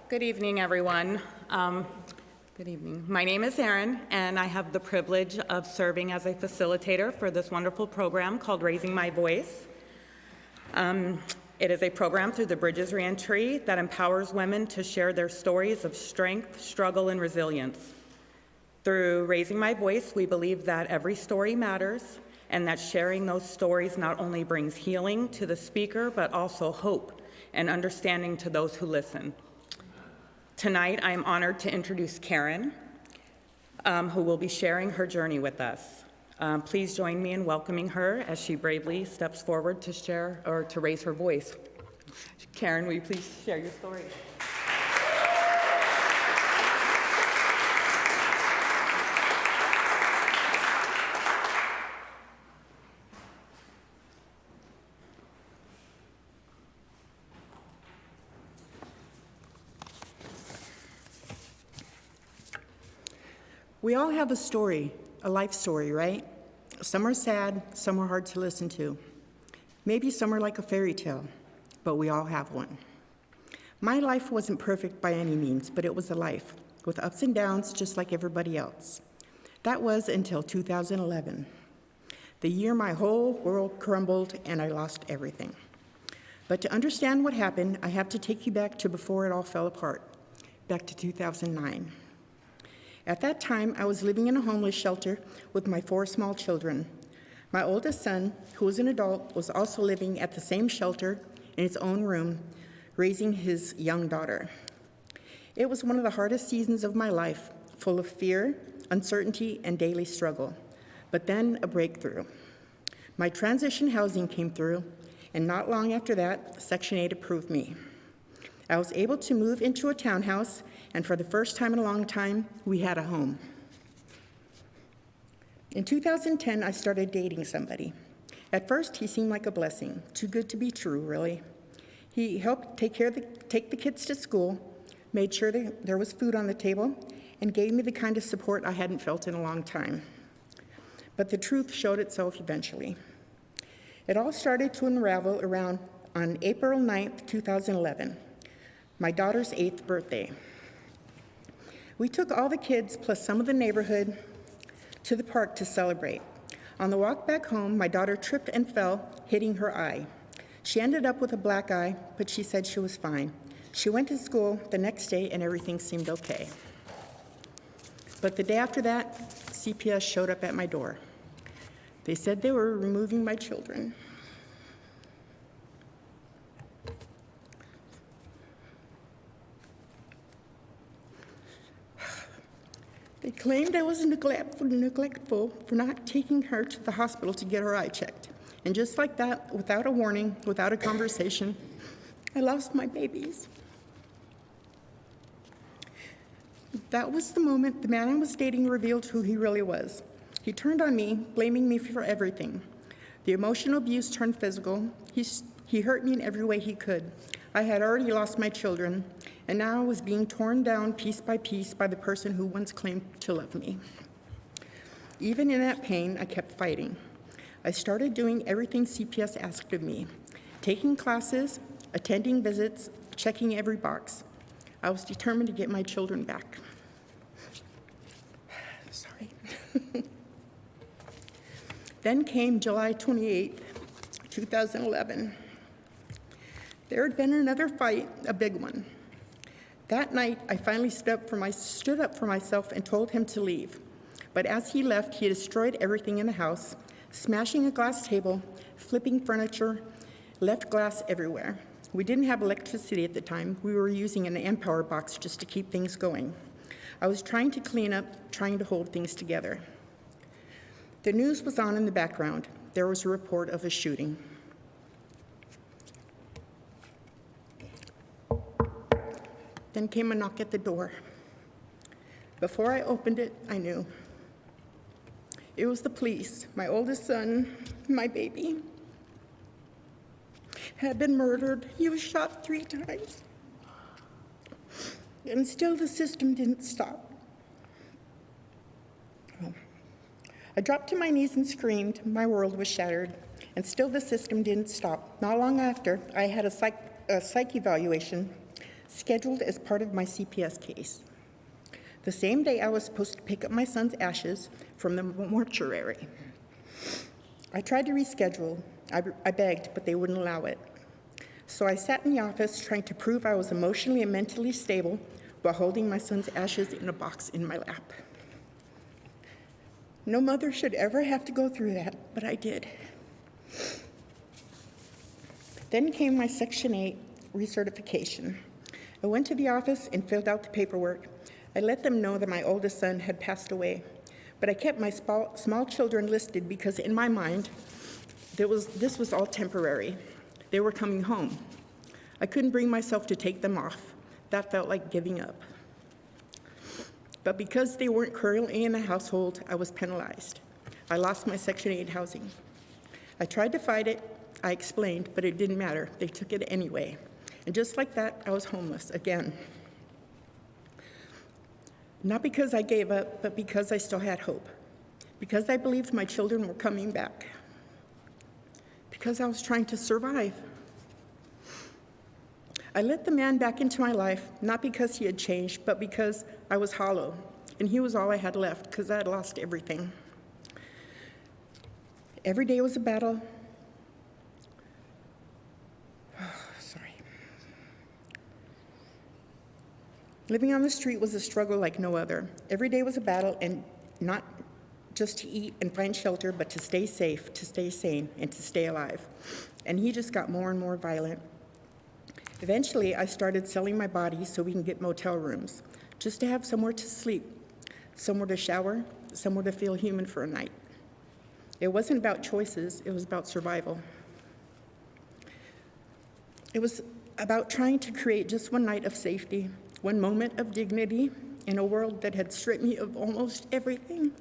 Good evening, everyone. Good evening. My name is Erin, and I have the privilege of serving as a facilitator for this wonderful program called Raising My Voice. It is a program through the Bridges Reentry that empowers women to share their stories of strength, struggle, and resilience. Through Raising My Voice, we believe that every story matters and that sharing those stories not only brings healing to the speaker, but also hope and understanding to those who listen. Tonight, I am honored to introduce Karen, who will be sharing her journey with us. Please join me in welcoming her as she bravely steps forward to share or to raise her voice. Karen, will you please share your story? We all have a story, a life story, right? Some are sad, some are hard to listen to. Maybe some are like a fairy tale, but we all have one. My life wasn't perfect by any means, but it was a life with ups and downs just like everybody else. That was until 2011, the year my whole world crumbled and I lost everything. But to understand what happened, I have to take you back to before it all fell apart, back to 2009. At that time, I was living in a homeless shelter with my 4 small children. My oldest son, who was an adult, was also living at the same shelter in his own room, raising his young daughter. It was one of the hardest seasons of my life, full of fear, uncertainty, and daily struggle. But then a breakthrough. My transition housing came through, and not long after that, Section 8 approved me. I was able to move into a townhouse, and for the first time in a long time, we had a home. In 2010, I started dating somebody. At first, he seemed like a blessing, too good to be true, really. He helped take the kids to school, made sure there was food on the table, and gave me the kind of support I hadn't felt in a long time. But the truth showed itself eventually. It all started to unravel around on April 9th, 2011, my daughter's 8th birthday. We took all the kids, plus some of the neighborhood, to the park to celebrate. On the walk back home, my daughter tripped and fell, hitting her eye. She ended up with a black eye, but she said she was fine. She went to school the next day and everything seemed okay. But the day after that, CPS showed up at my door. They said they were removing my children. They claimed I was neglectful for not taking her to the hospital to get her eye checked. And just like that, without a warning, without a conversation, I lost my babies. That was the moment the man I was dating revealed who he really was. He turned on me, blaming me for everything. The emotional abuse turned physical. He hurt me in every way he could. I had already lost my children, and now I was being torn down piece by piece by the person who once claimed to love me. Even in that pain, I kept fighting. I started doing everything CPS asked of me, taking classes, attending visits, checking every box. I was determined to get my children back. Sorry. Then came July 28, 2011. There had been another fight, a big one. That night, I finally stood up for myself and told him to leave. But as he left, he destroyed everything in the house, smashing a glass table, flipping furniture, left glass everywhere. We didn't have electricity at the time. We were using an Empower box just to keep things going. I was trying to clean up, trying to hold things together. The news was on in the background. There was a report of a shooting. Then came a knock at the door. Before I opened it, I knew. It was the police. My oldest son, my baby, had been murdered. He was shot 3 times. And still the system didn't stop. I dropped to my knees and screamed. My world was shattered. And still the system didn't stop. Not long after, I had a psych evaluation. scheduled as part of my CPS case. The same day I was supposed to pick up my son's ashes from the mortuary. I tried to reschedule. I begged, but they wouldn't allow it. So I sat in the office trying to prove I was emotionally and mentally stable while holding my son's ashes in a box in my lap. No mother should ever have to go through that, but I did. Then came my Section 8 recertification. I went to the office and filled out the paperwork. I let them know that my oldest son had passed away, but I kept my small children listed because in my mind, this was all temporary. They were coming home. I couldn't bring myself to take them off. That felt like giving up. But because they weren't currently in the household, I was penalized. I lost my Section 8 housing. I tried to fight it. I explained, but it didn't matter. They took it anyway. And just like that, I was homeless again. Not because I gave up, but because I still had hope. Because I believed my children were coming back. Because I was trying to survive. I let the man back into my life, not because he had changed, but because I was hollow, and he was all I had left because I had lost everything. Every day was a battle. Living on the street was a struggle like no other. Every day was a battle, and not just to eat and find shelter, but to stay safe, to stay sane, and to stay alive. And he just got more and more violent. Eventually, I started selling my body so we can get motel rooms, just to have somewhere to sleep, somewhere to shower, somewhere to feel human for a night. It wasn't about choices, it was about survival. It was about trying to create just one night of safety, one moment of dignity in a world that had stripped me of almost everything.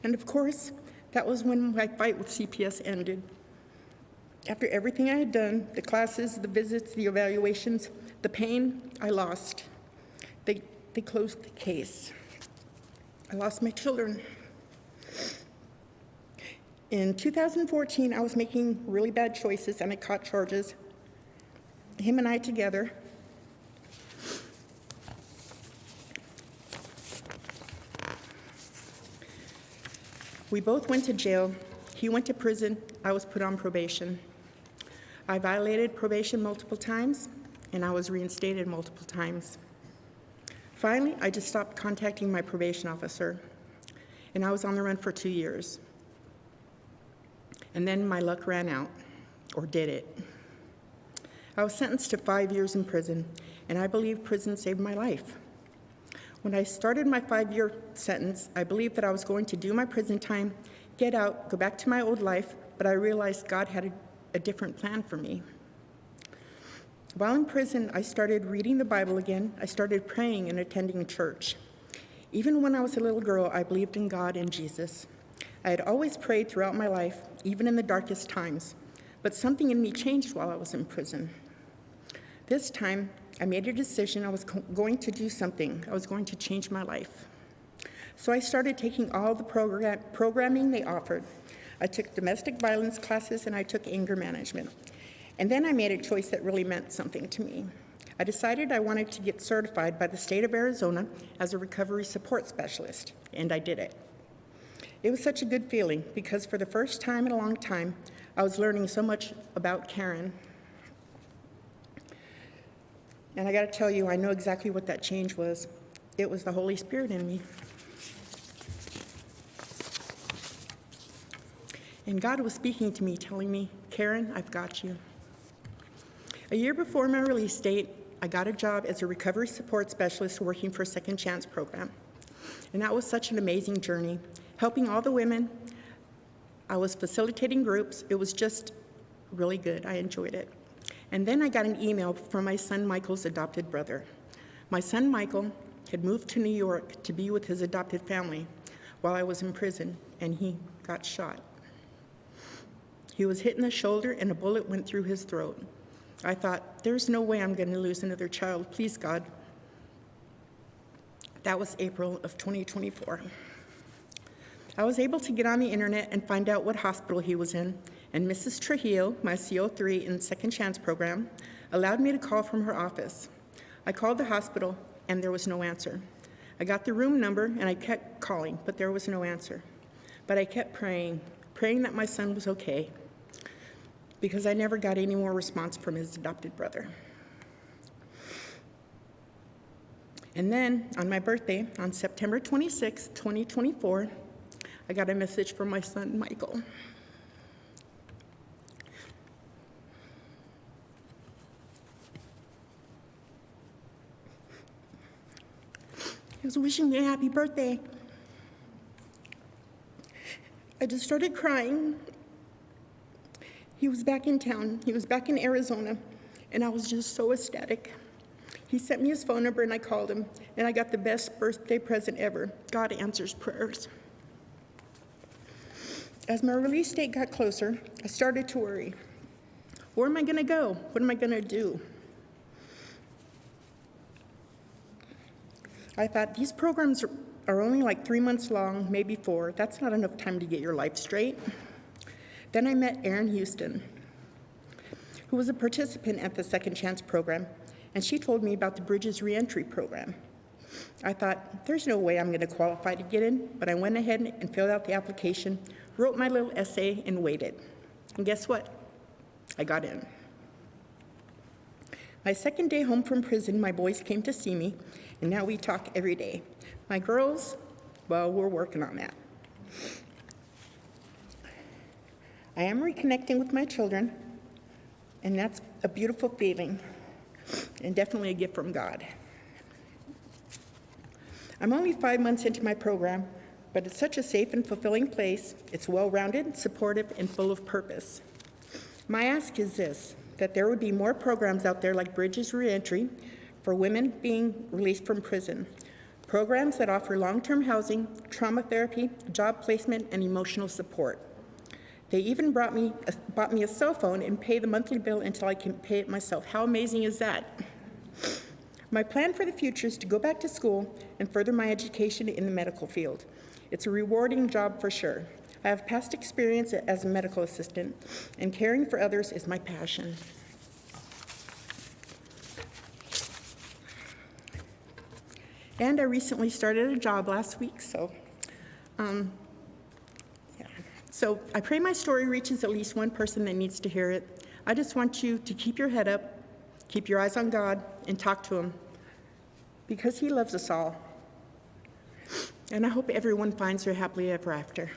And of course, that was when my fight with CPS ended. After everything I had done, the classes, the visits, the evaluations, the pain, I lost. They closed the case. I lost my children. In 2014, I was making really bad choices and I caught charges. Him and I together. We both went to jail. He went to prison. I was put on probation. I violated probation multiple times, and I was reinstated multiple times. Finally, I just stopped contacting my probation officer, and I was on the run for 2 years. And then my luck ran out, or did it? I was sentenced to 5 years in prison, and I believe prison saved my life. When I started my 5-year sentence, I believed that I was going to do my prison time, get out, go back to my old life, but I realized God had a different plan for me. While in prison, I started reading the Bible again. I started praying and attending church. Even when I was a little girl, I believed in God and Jesus. I had always prayed throughout my life, even in the darkest times, but something in me changed while I was in prison. This time, I made a decision I was going to do something. I was going to change my life. So I started taking all the programming they offered. I took domestic violence classes and I took anger management. And then I made a choice that really meant something to me. I decided I wanted to get certified by the state of Arizona as a recovery support specialist, and I did it. It was such a good feeling because for the first time in a long time, I was learning so much about Karen. And I got to tell you, I know exactly what that change was. It was the Holy Spirit in me. And God was speaking to me, telling me, Karen, I've got you. A year before my release date, I got a job as a recovery support specialist working for Second Chance program. And that was such an amazing journey, helping all the women. I was facilitating groups. It was just really good. I enjoyed it. And then I got an email from my son Michael's adopted brother. My son Michael had moved to New York to be with his adopted family while I was in prison, and he got shot. He was hit in the shoulder and a bullet went through his throat. I thought, there's no way I'm going to lose another child, please God. That was April of 2024. I was able to get on the internet and find out what hospital he was in, and Mrs. Trujillo, my CO3 in Second Chance program, allowed me to call from her office. I called the hospital, and there was no answer. I got the room number, and I kept calling, but there was no answer. But I kept praying that my son was okay, because I never got any more response from his adopted brother. And then, on my birthday, on September 26, 2024, I got a message from my son, Michael. He was wishing me a happy birthday. I just started crying. He was back in town. He was back in Arizona, and I was just so ecstatic. He sent me his phone number, and I called him, and I got the best birthday present ever. God answers prayers. As my release date got closer, I started to worry. Where am I going to go? What am I going to do? I thought, these programs are only like 3 months long, maybe 4. That's not enough time to get your life straight. Then I met Erin Houston, who was a participant at the Second Chance program, and she told me about the Bridges Reentry program. I thought, there's no way I'm going to qualify to get in, but I went ahead and filled out the application, wrote my little essay, and waited. And guess what? I got in. My second day home from prison, my boys came to see me, and now we talk every day. My girls, well, we're working on that. I am reconnecting with my children, and that's a beautiful feeling, and definitely a gift from God. I'm only 5 months into my program, but it's such a safe and fulfilling place. It's well-rounded, supportive, and full of purpose. My ask is this, that there would be more programs out there like Bridges Reentry for women being released from prison. Programs that offer long-term housing, trauma therapy, job placement, and emotional support. They even bought me a cell phone and pay the monthly bill until I can pay it myself. How amazing is that? My plan for the future is to go back to school and further my education in the medical field. It's a rewarding job for sure. I have past experience as a medical assistant, and caring for others is my passion. And I recently started a job last week, so So I pray my story reaches at least one person that needs to hear it. I just want you to keep your head up, keep your eyes on God, and talk to Him, because He loves us all. And I hope everyone finds their happily ever after.